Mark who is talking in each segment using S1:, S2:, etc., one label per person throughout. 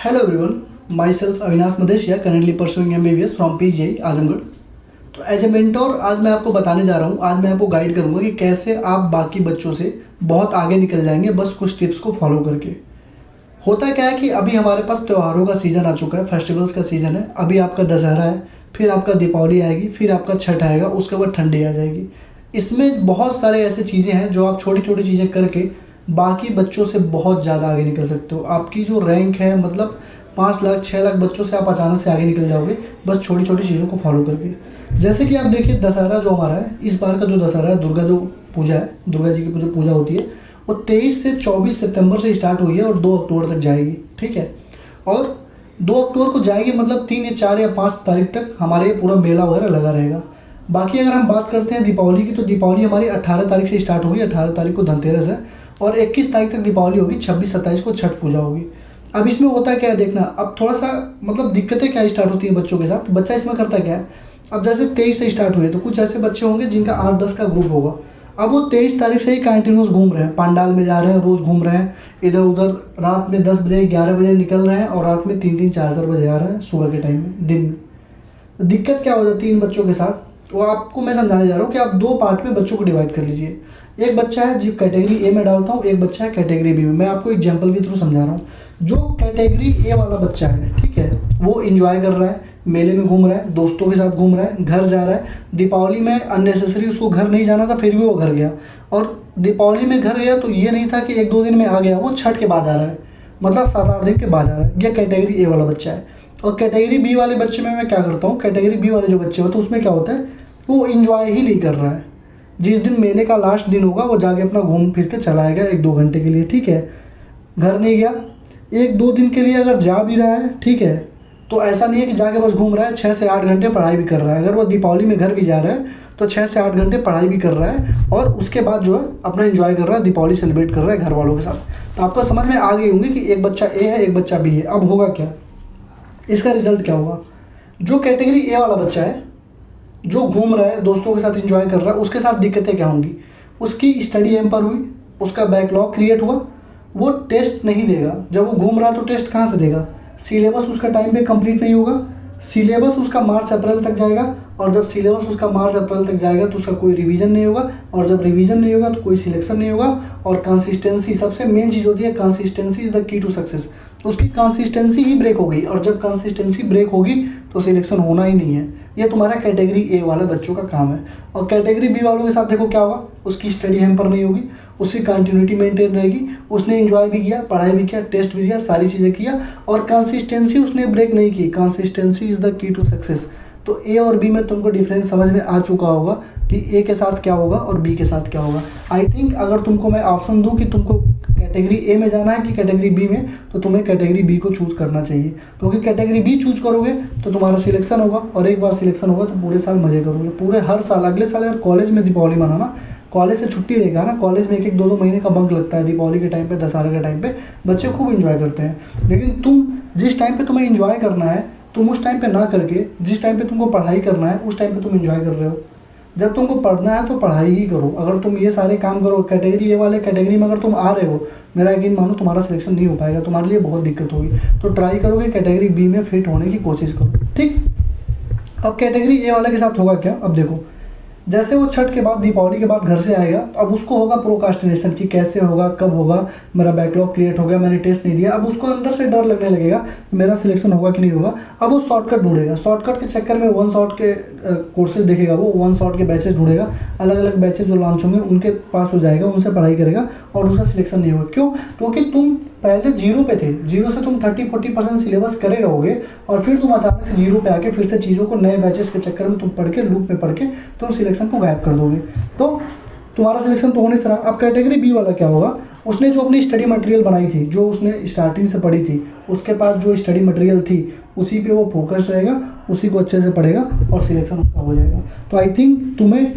S1: Hello everyone, myself Avinash Madeshia, currently pursuing MBBS from PGI Azamgarh. तो as a mentor आज मैं आपको बताने जा रहा हूँ, आज मैं आपको गाइड करूँगा कि कैसे आप बाकी बच्चों से बहुत आगे निकल जाएंगे बस कुछ टिप्स को फॉलो करके। होता क्या है कि अभी हमारे पास त्योहारों का सीज़न आ चुका है, फेस्टिवल्स का सीज़न है। अभी आपका दशहरा है, फिर आपका दीपावली आएगी, फिर आपका छठ आएगा, उसके बाद ठंडी आ जाएगी। इसमें बहुत सारे ऐसे चीज़ें हैं जो आप छोटी छोटी चीज़ें करके बाकी बच्चों से बहुत ज़्यादा आगे निकल सकते हो। आपकी जो रैंक है, मतलब 5 लाख 6 लाख बच्चों से आप अचानक से आगे निकल जाओगे बस छोटी छोटी चीज़ों को फॉलो करके। जैसे कि आप देखिए, दशहरा जो हमारा है, इस बार का जो दशहरा है, दुर्गा जो पूजा है, दुर्गा जी की जो पूजा होती है, वो 23 से 24 सितंबर से स्टार्ट हुई है और 2 अक्टूबर तक जाएगी। ठीक है, और 2 अक्टूबर को जाएगी, मतलब 3 या 4 या 5 तारीख तक हमारे पूरा मेला वगैरह लगा रहेगा। बाकी अगर हम बात करते हैं दीपावली की, तो दीपावली हमारी 18 तारीख से स्टार्ट होगी। 18 तारीख को धनतेरस है और 21 तारीख तक दीपावली होगी। 26-27 को छठ पूजा होगी। अब इसमें होता क्या है देखना, अब थोड़ा सा मतलब दिक्कतें क्या स्टार्ट होती हैं बच्चों के साथ। बच्चा इसमें करता क्या है, अब जैसे 23 से स्टार्ट हुई है तो कुछ ऐसे बच्चे होंगे जिनका 8-10 का ग्रुप होगा। अब वो 23 तारीख से ही कंटिन्यूस घूम रहे हैं, पंडाल में जा रहे हैं, रोज़ घूम रहे हैं इधर उधर। रात में 10 बजे 11 बजे निकल रहे हैं और रात में 3-3 4-4 बजे आ रहे हैं सुबह के टाइम में, दिन में। तो दिक्कत क्या हो जाती है इन बच्चों के साथ, वो आपको मैं समझाने जा रहा हूँ कि आप 2 पार्ट में बच्चों को डिवाइड कर लीजिए। एक बच्चा है जो कैटेगरी ए में डालता हूँ, एक बच्चा है कैटेगरी बी में। मैं आपको एग्जांपल के थ्रू समझा रहा हूँ। जो कैटेगरी ए वाला बच्चा है, ठीक है, वो एंजॉय कर रहा है, मेले में घूम रहा है, दोस्तों के साथ घूम रहा है, घर जा रहा है। दीपावली में अननेसेसरी उसको घर नहीं जाना था, फिर भी वो घर गया। और दीपावली में घर गया तो ये नहीं था कि 1-2 दिन में आ गया, वो छठ के बाद आ रहा है, मतलब 7-8 दिन के बाद आ रहा है। ये कैटेगरी ए वाला बच्चा है। और कैटेगरी बी वाले बच्चे में मैं क्या करता हूँ, कैटेगरी बी वाले जो बच्चे होते हैं उसमें क्या होता है, वो इंजॉय ही नहीं कर रहा है। जिस दिन मेले का लास्ट दिन होगा वो जाके अपना घूम फिर के चला आएगा 1-2 घंटे के लिए, ठीक है, घर नहीं गया। 1-2 दिन के लिए अगर जा भी रहा है, ठीक है, तो ऐसा नहीं है कि जाके बस घूम रहा है, 6 से 8 घंटे पढ़ाई भी कर रहा है। अगर वो दीपावली में घर भी जा रहा है तो 6 से 8 घंटे पढ़ाई भी कर रहा है और उसके बाद जो है अपना एंजॉय कर रहा है, दीपावली सेलिब्रेट कर रहा है घर वालों के साथ। तो आपको समझ में आ गई होंगी कि एक बच्चा ए है, एक बच्चा बी है। अब होगा क्या, इसका रिजल्ट क्या होगा। जो कैटेगरी ए वाला बच्चा है, जो घूम रहा है, दोस्तों के साथ एंजॉय कर रहा है, उसके साथ दिक्कतें क्या होंगी, उसकी स्टडी हैम्पर हुई, उसका बैकलॉग क्रिएट हुआ, वो टेस्ट नहीं देगा। जब वो घूम रहा है तो टेस्ट कहाँ से देगा, सिलेबस उसका टाइम पे कंप्लीट नहीं होगा। सिलेबस उसका मार्च अप्रैल तक जाएगा और जब सिलेबस उसका मार्च अप्रैल तक जाएगा तो उसका कोई रिवीजन नहीं होगा और जब रिवीजन नहीं होगा तो कोई सिलेक्शन नहीं होगा। और कंसिस्टेंसी सबसे मेन चीज़ होती है, consistency is the key to success. उसकी कंसिस्टेंसी ही ब्रेक हो गई और जब कंसिस्टेंसी ब्रेक होगी तो सिलेक्शन होना ही नहीं है। ये तुम्हारा कैटेगरी ए वाले बच्चों का काम है। और कैटेगरी बी वालों के साथ देखो क्या होगा, उसकी स्टडी हैम्पर नहीं होगी, उसकी कंटिन्यूटी मेंटेन रहेगी, उसने एंजॉय भी किया, पढ़ाई भी किया, टेस्ट भी दिया, सारी चीज़ें किया और कंसिस्टेंसी उसने ब्रेक नहीं की। Consistency is the key to success. तो ए और बी में तुमको डिफरेंस समझ में आ चुका होगा कि ए के साथ क्या होगा और बी के साथ क्या होगा। आई थिंक अगर तुमको मैं ऑप्शन दूं कि तुमको कैटेगरी ए में जाना है कि कैटेगरी बी में, तो तुम्हें कैटेगरी बी को चूज़ करना चाहिए, क्योंकि कैटेगरी बी चूज़ करोगे तो तुम्हारा सिलेक्शन होगा और एक बार सिलेक्शन होगा तो पूरे साल मज़े करोगे। पूरे हर साल, अगले साल अगर कॉलेज में दीपावली मनाना, कॉलेज से छुट्टी रहेगा ना, कॉलेज में 1-1 2-2 महीने का बंक लगता है दीपावली के टाइम पे, दशहरा के टाइम पे बच्चे खूब एंजॉय करते हैं। लेकिन तुम जिस टाइम पे तुम्हें एंजॉय करना है, तुम उस टाइम पे ना करके जिस टाइम पे तुमको पढ़ाई करना है उस टाइम पे तुम एंजॉय कर रहे हो। जब तुमको पढ़ना है तो पढ़ाई ही करो। अगर तुम ये सारे काम करो, कैटेगरी ए वाले कैटेगरी में अगर तुम आ रहे हो, मेरा यकीन मानो तुम्हारा सिलेक्शन नहीं हो पाएगा, तुम्हारे लिए बहुत दिक्कत होगी। तो ट्राई करोगे कैटेगरी बी में फिट होने की कोशिश करो, ठीक। अब कैटेगरी ए वाले के साथ होगा क्या, अब देखो, जैसे वो छठ के बाद, दीपावली के बाद घर से आएगा तो अब उसको होगा प्रोकास्टिनेशन कि कैसे होगा, कब होगा, मेरा बैकलॉग क्रिएट हो गया, मैंने टेस्ट नहीं दिया। अब उसको अंदर से डर लगने लगेगा कि मेरा सिलेक्शन होगा कि नहीं होगा। अब वो शॉर्टकट ढूंढेगा, शॉर्टकट के चक्कर में 1 शॉट के कोर्सेज देखेगा, वो 1 शॉट के बैचेस ढूंढेगा, अलग अलग बैचेस जो लॉन्च होंगे उनके पास हो जाएगा, उनसे पढ़ाई करेगा और उसका सिलेक्शन नहीं होगा। क्यों, क्योंकि तुम पहले 0 पे थे, 0 से तुम 30-40% सिलेबस करे रहोगे और फिर तुम अचानक से 0 पे आके फिर से चीज़ों को नए बैचेस के चक्कर में तुम पढ़ के, लूप में पढ़ के तुम सिलेक्शन को गायब कर दोगे, तो तुम्हारा सिलेक्शन तो हो नहीं रहा। अब कैटेगरी बी वाला क्या होगा, उसने जो अपनी स्टडी मटेरियल बनाई थी, जो उसने स्टार्टिंग से पढ़ी थी, उसके पास जो स्टडी मटेरियल थी उसी पे वो फोकस रहेगा, उसी को अच्छे से पढ़ेगा और सिलेक्शन उसका हो जाएगा। तो आई थिंक तुम्हें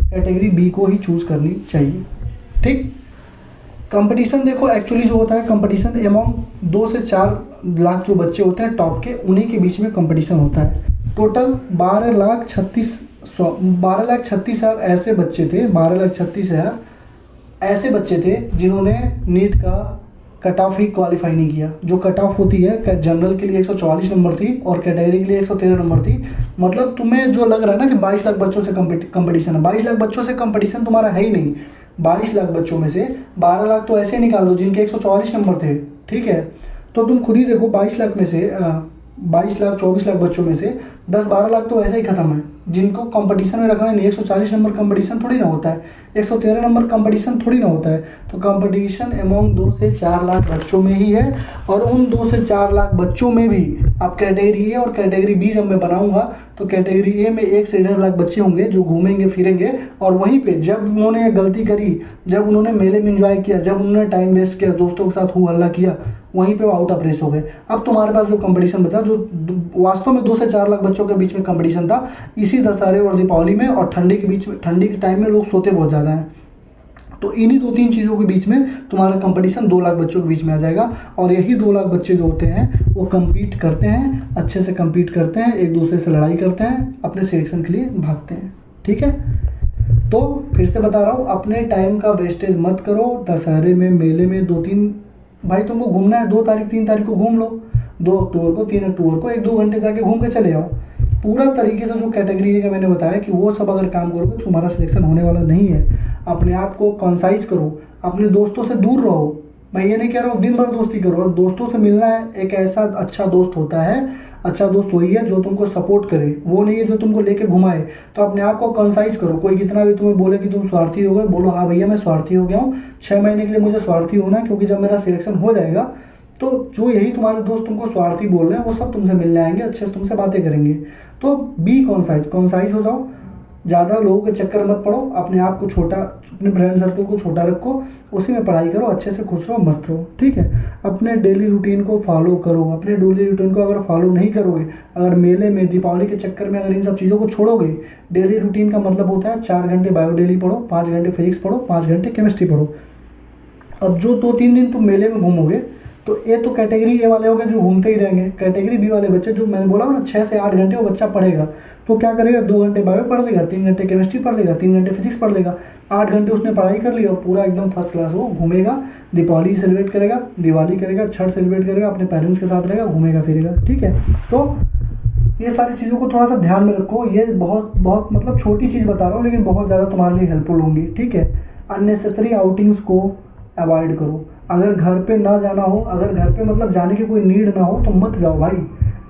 S1: कैटेगरी बी को ही चूज़ करनी चाहिए, ठीक। कंपटीशन देखो, एक्चुअली जो होता है कंपटीशन अमॉन्ग 2 से 4 लाख जो बच्चे होते हैं टॉप के, उन्हीं के बीच में कंपटीशन होता है। टोटल 12,36,000 ऐसे बच्चे थे, 12,36,000 ऐसे बच्चे थे जिन्होंने नीट का कट ऑफ ही क्वालिफाई नहीं किया। जो कट ऑफ होती है जनरल के लिए 144 नंबर थी और कैटेगरी के लिए 113 नंबर थी। मतलब तुम्हें जो लग रहा है ना कि 22 लाख बच्चों से कंपटीशन है, 22 लाख बच्चों से कंपटीशन तुम्हारा है ही नहीं। 22 लाख बच्चों में से 12 लाख तो ऐसे निकाल दो जिनके 144 नंबर थे, ठीक है। तो तुम खुद ही देखो 22 लाख में से 22 लाख 24 लाख बच्चों में से 10-12 लाख तो ऐसे ही खत्म है, जिनको कंपटीशन में रखना नहीं। 140 नंबर कंपटीशन थोड़ी ना होता है, 113 नंबर कंपटीशन थोड़ी ना होता है। तो कंपटीशन अमॉन्ग 2 से 4 लाख बच्चों में ही है। और उन 2 से 4 लाख बच्चों में भी अब कैटेगरी ए और कैटेगरी बी जब मैं बनाऊंगा तो कैटेगरी ए में 1 से 1.5 लाख बच्चे होंगे जो घूमेंगे फिरेंगे, और वहीं पे जब उन्होंने गलती करी, जब उन्होंने मेले में एंजॉय किया, जब उन्होंने टाइम वेस्ट किया, दोस्तों के साथ हू हल्ला किया, वहीं पे वो आउट ऑफ रेस हो गए। अब तुम्हारे पास जो कंपटीशन बचा, जो वास्तव में 2 से 4 लाख बच्चों के बीच में कंपटीशन था, इसी दशहरे और दीपावली में और ठंडी के बीच में, ठंडी के टाइम में लोग सोते बहुत ज़्यादा हैं, तो इन्हीं 2-3 चीज़ों के बीच में तुम्हारा कंपटीशन 2 लाख बच्चों के बीच में आ जाएगा। और यही 2 लाख बच्चे जो होते हैं वो कम्पीट करते हैं, अच्छे से कम्पीट करते हैं, एक दूसरे से लड़ाई करते हैं, अपने सिलेक्शन के लिए भागते हैं, ठीक है। तो फिर से बता रहा हूँ, अपने टाइम का वेस्टेज मत करो। दशहरे में, मेले में 2-3, भाई तुमको घूमना है 2 तारीख 3 तारीख को घूम लो, 2 अक्टूबर को 3 अक्टूबर को 1-2 घंटे जाके घूम के चले आओ। पूरा तरीके से जो कैटेगरी है कि मैंने बताया कि वो सब अगर काम करोगे तो तुम्हारा सिलेक्शन होने वाला नहीं है। अपने आप को कंसाइज करो, अपने दोस्तों से दूर रहो। मैं ये नहीं कह रहा हूँ दिन भर दोस्ती करो, दोस्तों से मिलना है। एक ऐसा अच्छा दोस्त होता है, अच्छा दोस्त वही है जो तुमको सपोर्ट करे, वो नहीं है जो तुमको लेके घुमाए। तो अपने आप को कंसाइज करो। कोई कितना भी तुम्हें बोले कि तुम स्वार्थी हो गए, बोलो हाँ भैया मैं स्वार्थी हो गया हूँ, 6 महीने के लिए मुझे स्वार्थी होना है, क्योंकि जब मेरा सिलेक्शन हो जाएगा तो जो यही तुम्हारे दोस्त तुमको स्वार्थी बोल रहे हैं वो सब तुमसे मिलने आएंगे, अच्छे से तुमसे बातें करेंगे। तो बी कंसाइज हो जाओ, ज़्यादा लोगों के चक्कर मत पड़ो, अपने आप को छोटा, अपने फ्रेंड सर्कल को छोटा रखो, उसी में पढ़ाई करो, अच्छे से खुश रहो, मस्त रहो, ठीक है। अपने डेली रूटीन को फॉलो करो। अपने डेली रूटीन को अगर फॉलो नहीं करोगे, अगर मेले में, दीपावली के चक्कर में अगर इन सब चीज़ों को छोड़ोगे, डेली रूटीन का मतलब होता है 4 घंटे बायो डेली पढ़ो, 5 घंटे फिजिक्स पढ़ो, 5 घंटे केमिस्ट्री पढ़ो। अब जो 2-3 दिन तुम मेले में घूमोगे तो ये तो कैटेगरी ए वाले हो गए जो घूमते ही रहेंगे। कैटेगरी बी वाले बच्चे, जो मैंने बोला हो ना 6 से 8 घंटे वो बच्चा पढ़ेगा, तो क्या करेगा, 2 घंटे बायो पढ़ लेगा, 3 घंटे केमिस्ट्री पढ़ लेगा, 3 घंटे फिजिक्स पढ़ लेगा, 8 घंटे उसने पढ़ाई कर ली और पूरा एकदम फर्स्ट क्लास वो घूमेगा, दीपावली सेलिब्रेट करेगा, दिवाली करेगा, छठ सेलिब्रेट करेगा, अपने पेरेंट्स के साथ रहेगा, घूमेगा फिरेगा, ठीक है। तो ये सारी चीज़ों को थोड़ा सा ध्यान में रखो। ये बहुत बहुत मतलब छोटी चीज़ बता रहा हूँ, लेकिन बहुत ज़्यादा तुम्हारे लिए हेल्पफुल होंगी, ठीक है। अननेसेसरी आउटिंग्स को अवॉइड करो। अगर घर पे ना जाना हो, अगर घर पे मतलब जाने की कोई नीड ना हो तो मत जाओ भाई।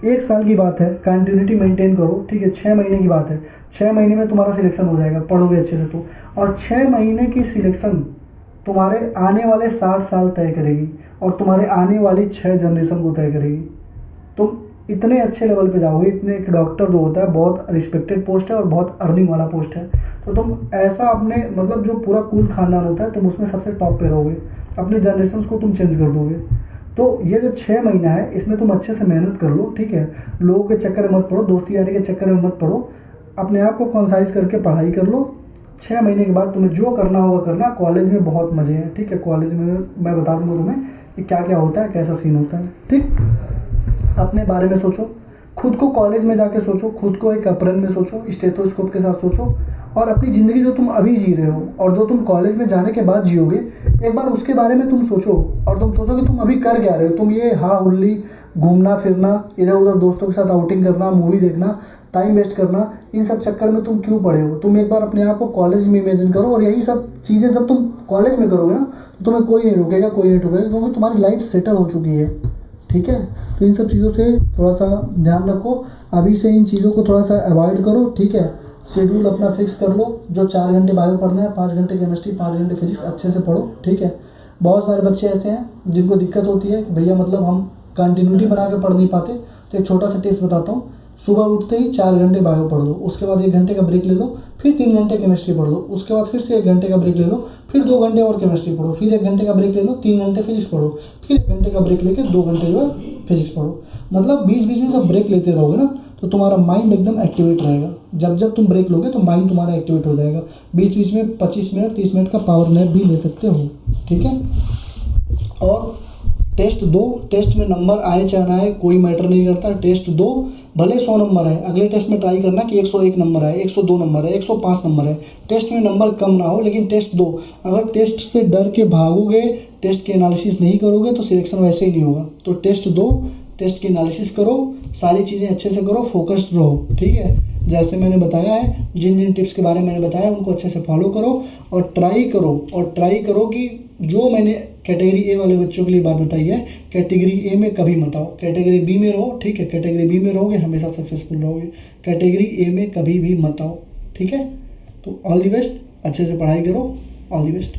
S1: 1 साल की बात है, कंटिन्यूटी मेंटेन करो, ठीक है। 6 महीने की बात है, 6 महीने में तुम्हारा सिलेक्शन हो जाएगा, पढ़ोगे अच्छे से तो। और 6 महीने की सिलेक्शन तुम्हारे आने वाले 60 साल तय करेगी और तुम्हारे आने वाली 6 जनरेशन को तय करेगी। तुम इतने अच्छे लेवल पे जाओगे, इतने, एक डॉक्टर जो होता है बहुत रिस्पेक्टेड पोस्ट है और बहुत अर्निंग वाला पोस्ट है, तो तुम ऐसा अपने मतलब जो पूरा कूल खानदान होता है तुम उसमें सबसे टॉप पे रहोगे, अपने जनरेशन्स को तुम चेंज कर दोगे। तो ये जो 6 महीना है इसमें तुम अच्छे से मेहनत कर लो, ठीक है। लोगों के चक्कर में मत पड़ो, दोस्ती यारी के चक्कर में मत पड़ो, अपने आप को कंसाइज करके पढ़ाई कर लो। 6 महीने के बाद तुम्हें जो करना होगा करना। कॉलेज में बहुत मज़े हैं, ठीक है। कॉलेज में मैं बता दूँगा तुम्हें कि क्या क्या होता है, कैसा सीन होता है, ठीक। अपने बारे में सोचो, खुद को कॉलेज में जाके सोचो, खुद को एक अप्रैल में सोचो, स्टेथोस्कोप के साथ सोचो, और अपनी ज़िंदगी जो तुम अभी जी रहे हो और जो तुम कॉलेज में जाने के बाद जियोगे, एक बार उसके बारे में तुम सोचो। और तुम सोचो कि तुम अभी कर क्या रहे हो। तुम ये हाँ हुल्ली, घूमना फिरना, इधर उधर दोस्तों के साथ आउटिंग करना, मूवी देखना, टाइम वेस्ट करना, इन सब चक्कर में तुम क्यों पड़े हो। तुम एक बार अपने आप को कॉलेज में इमेजिन करो, और यही सब चीज़ें जब तुम कॉलेज में करोगे ना तो तुम्हें कोई नहीं रोकेगा, कोई नहीं टोकेगा, क्योंकि तुम्हारी लाइफ सेटल हो चुकी है, ठीक है। तो इन सब चीज़ों से थोड़ा सा ध्यान रखो, अभी से इन चीज़ों को थोड़ा सा अवॉइड करो, ठीक है। शेड्यूल अपना फिक्स कर लो, जो 4 घंटे बायो पढ़ना है, 5 घंटे केमिस्ट्री, 5 घंटे फिजिक्स, अच्छे से पढ़ो, ठीक है। बहुत सारे बच्चे ऐसे हैं जिनको दिक्कत होती है कि भैया मतलब हम कंटिन्यूटी बना के पढ़ नहीं पाते। तो एक छोटा सा टिप्स बताता हूँ, सुबह उठते ही 4 घंटे बायो पढ़ लो, उसके बाद 1 घंटे का ब्रेक ले लो, फिर 3 घंटे केमिस्ट्री पढ़ लो, उसके बाद फिर से 1 घंटे का ब्रेक ले लो, फिर 2 घंटे और केमिस्ट्री पढ़ो, फिर 1 घंटे का ब्रेक ले लो, 3 घंटे फिजिक्स पढ़ो, फिर 1 घंटे का ब्रेक लेके 2 घंटे जो है फिजिक्स पढ़ो। मतलब बीच बीच में सब ब्रेक लेते रहोगे ना तो तुम्हारा माइंड एकदम एक्टिवेट रहेगा। जब जब तुम ब्रेक लोगे तो माइंड तुम्हारा एक्टिवेट हो जाएगा। बीच बीच में 25 मिनट 30 मिनट का पावर नैप भी ले सकते हो, ठीक है। और टेस्ट दो, टेस्ट में नंबर आए चाहे ना आए कोई मैटर नहीं करता, टेस्ट दो, भले 100 नंबर है, अगले टेस्ट में ट्राई करना कि 101 नंबर है, 102 नंबर है, 105 नंबर है, टेस्ट में नंबर कम ना हो लेकिन टेस्ट दो। अगर टेस्ट से डर के भागोगे, टेस्ट की एनालिसिस नहीं करोगे तो सिलेक्शन वैसे ही नहीं होगा। तो टेस्ट दो, टेस्ट की एनालिसिस करो, सारी चीज़ें अच्छे से करो, फोकस्ड रहो, ठीक है। जैसे मैंने बताया है, जिन जिन टिप्स के बारे में मैंने बताया उनको अच्छे से फॉलो करो और ट्राई करो कि जो मैंने कैटेगरी ए वाले बच्चों के लिए बात बताई है, कैटेगरी ए में कभी मत आओ, कैटेगरी बी में रहो, ठीक है। कैटेगरी बी में रहोगे हमेशा सक्सेसफुल रहोगे, कैटेगरी ए में कभी भी मत आओ, ठीक है। तो ऑल दी बेस्ट, अच्छे से पढ़ाई करो, ऑल दी बेस्ट।